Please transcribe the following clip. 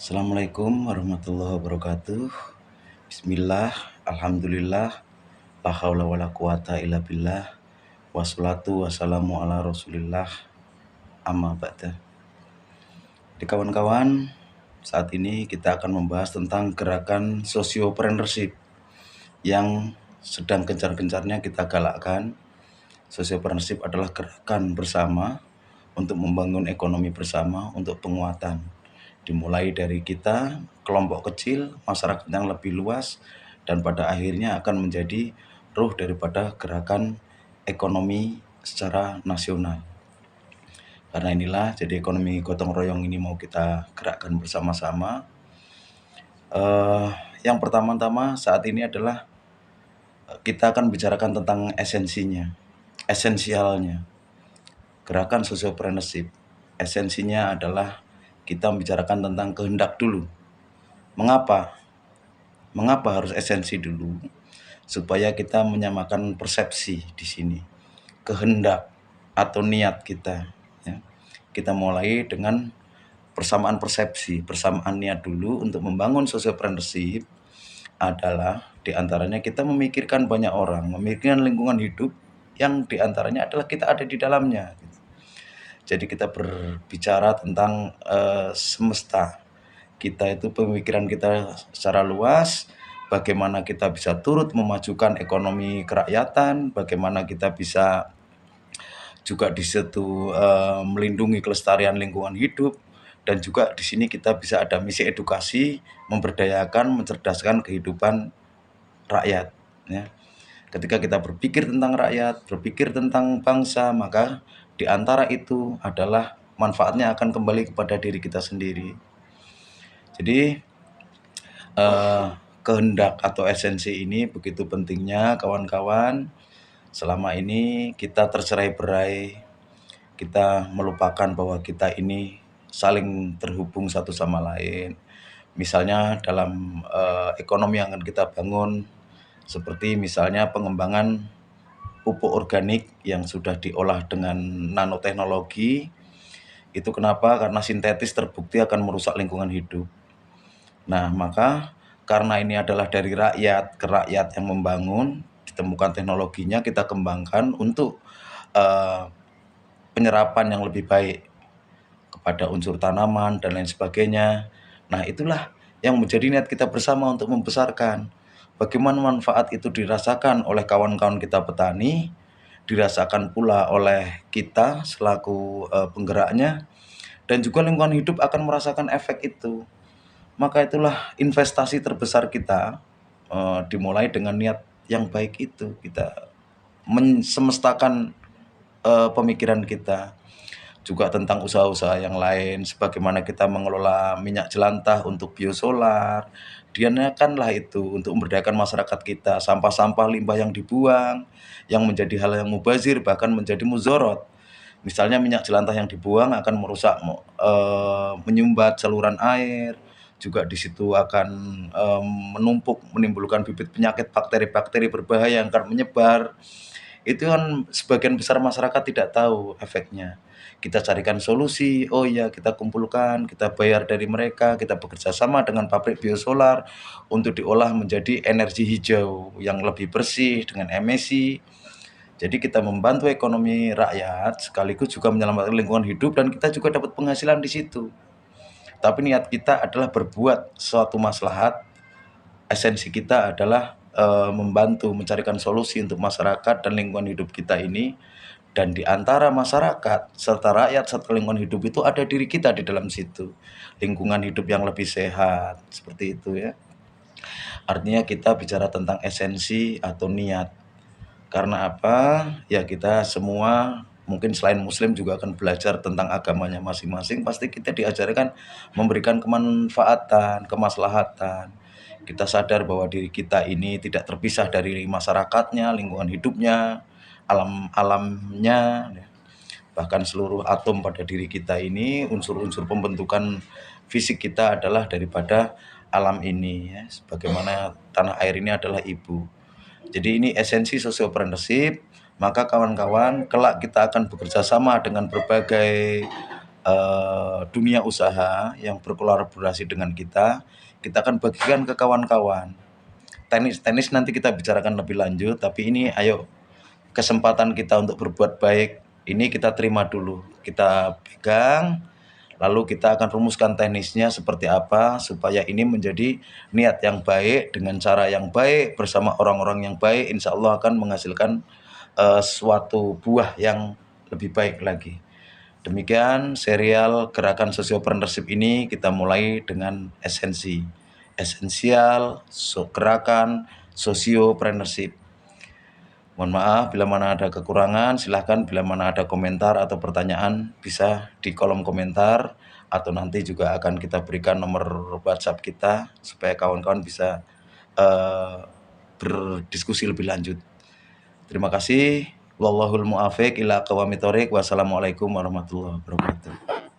Assalamualaikum warahmatullahi wabarakatuh. Bismillah, alhamdulillah, la haula wala quwata illa billah, wassalatu wassalamu ala rasulillah, amma ba'da. Di kawan-kawan, saat ini kita akan membahas tentang gerakan sociopreneurship yang sedang gencar-gencarnya kita galakkan. Sociopreneurship adalah gerakan bersama untuk membangun ekonomi bersama untuk penguatan. Dimulai dari kita, kelompok kecil, masyarakat yang lebih luas, dan pada akhirnya akan menjadi ruh daripada gerakan ekonomi secara nasional. Karena inilah, jadi ekonomi gotong royong ini mau kita gerakkan bersama-sama. Yang pertama-tama saat ini adalah kita akan bicarakan tentang esensialnya. Gerakan sociopreneurship, esensinya adalah kita membicarakan tentang kehendak dulu. Mengapa harus esensi dulu? Supaya kita menyamakan persepsi di sini, kehendak atau niat kita. Ya. Kita mulai dengan persamaan persepsi, persamaan niat dulu untuk membangun sociopreneurship adalah diantaranya kita memikirkan banyak orang, memikirkan lingkungan hidup yang diantaranya adalah kita ada di dalamnya. Jadi kita berbicara tentang semesta. Kita itu pemikiran kita secara luas, bagaimana kita bisa turut memajukan ekonomi kerakyatan, bagaimana kita bisa juga di situ melindungi kelestarian lingkungan hidup, dan juga di sini kita bisa ada misi edukasi, memberdayakan, mencerdaskan kehidupan rakyat. Ya. Ketika kita berpikir tentang rakyat, berpikir tentang bangsa, maka di antara itu adalah manfaatnya akan kembali kepada diri kita sendiri. Jadi kehendak atau esensi ini begitu pentingnya kawan-kawan. Selama ini kita tercerai-berai, kita melupakan bahwa kita ini saling terhubung satu sama lain. Misalnya dalam ekonomi yang akan kita bangun, seperti misalnya pengembangan pupuk organik yang sudah diolah dengan nanoteknologi. Itu kenapa? Karena sintetis terbukti akan merusak lingkungan hidup. Nah, maka karena ini adalah dari rakyat ke rakyat yang membangun, ditemukan teknologinya, kita kembangkan untuk penyerapan yang lebih baik kepada unsur tanaman dan lain sebagainya. Nah, itulah yang menjadi niat kita bersama untuk membesarkan. Bagaimana manfaat itu dirasakan oleh kawan-kawan kita petani, dirasakan pula oleh kita selaku penggeraknya, dan juga lingkungan hidup akan merasakan efek itu. Maka itulah investasi terbesar kita dimulai dengan niat yang baik itu. Kita mensemestakan pemikiran kita. Juga tentang usaha-usaha yang lain, sebagaimana kita mengelola minyak jelantah untuk biosolar, dianakanlah itu untuk memberdayakan masyarakat kita. Sampah-sampah limbah yang dibuang, yang menjadi hal yang mubazir, bahkan menjadi muzorot. Misalnya minyak jelantah yang dibuang akan merusak, menyumbat saluran air, juga di situ akan menumpuk, menimbulkan bibit penyakit bakteri-bakteri berbahaya yang akan menyebar. Itu kan sebagian besar masyarakat tidak tahu efeknya. Kita carikan solusi, oh iya kita kumpulkan, kita bayar dari mereka, kita bekerja sama dengan pabrik biosolar untuk diolah menjadi energi hijau yang lebih bersih dengan emisi. Jadi kita membantu ekonomi rakyat sekaligus juga menyelamatkan lingkungan hidup, dan kita juga dapat penghasilan di situ. Tapi niat kita adalah berbuat suatu maslahat. Esensi kita adalah membantu mencarikan solusi untuk masyarakat dan lingkungan hidup kita ini. Dan di antara masyarakat serta rakyat serta lingkungan hidup itu ada diri kita di dalam situ. Lingkungan hidup yang lebih sehat, seperti itu ya. Artinya kita bicara tentang esensi atau niat. Karena apa? Ya kita semua mungkin selain muslim juga akan belajar tentang agamanya masing-masing. Pasti kita diajarkan memberikan kemanfaatan, kemaslahatan. Kita sadar bahwa diri kita ini tidak terpisah dari masyarakatnya, lingkungan hidupnya, alamnya, bahkan seluruh atom pada diri kita ini, unsur-unsur pembentukan fisik kita adalah daripada alam ini ya. Sebagaimana tanah air ini adalah ibu. Jadi ini esensi sociopreneurship. Maka kawan-kawan, kelak kita akan bekerja sama dengan berbagai dunia usaha yang berkolaborasi dengan kita akan bagikan ke kawan-kawan. Tenis nanti kita bicarakan lebih lanjut, tapi ini ayo kesempatan kita untuk berbuat baik ini kita terima dulu, kita pegang, lalu kita akan rumuskan teknisnya seperti apa supaya ini menjadi niat yang baik dengan cara yang baik bersama orang-orang yang baik, insya Allah akan menghasilkan suatu buah yang lebih baik lagi. Demikian serial Gerakan Sociopreneurship ini kita mulai dengan esensial gerakan sociopreneurship. Mohon maaf bila mana ada kekurangan, silahkan bila mana ada komentar atau pertanyaan bisa di kolom komentar, atau nanti juga akan kita berikan nomor WhatsApp kita supaya kawan-kawan bisa berdiskusi lebih lanjut. Terima kasih. Wallahul muwaffiq ila aqwamit thoriq. Wassalamualaikum warahmatullahi wabarakatuh.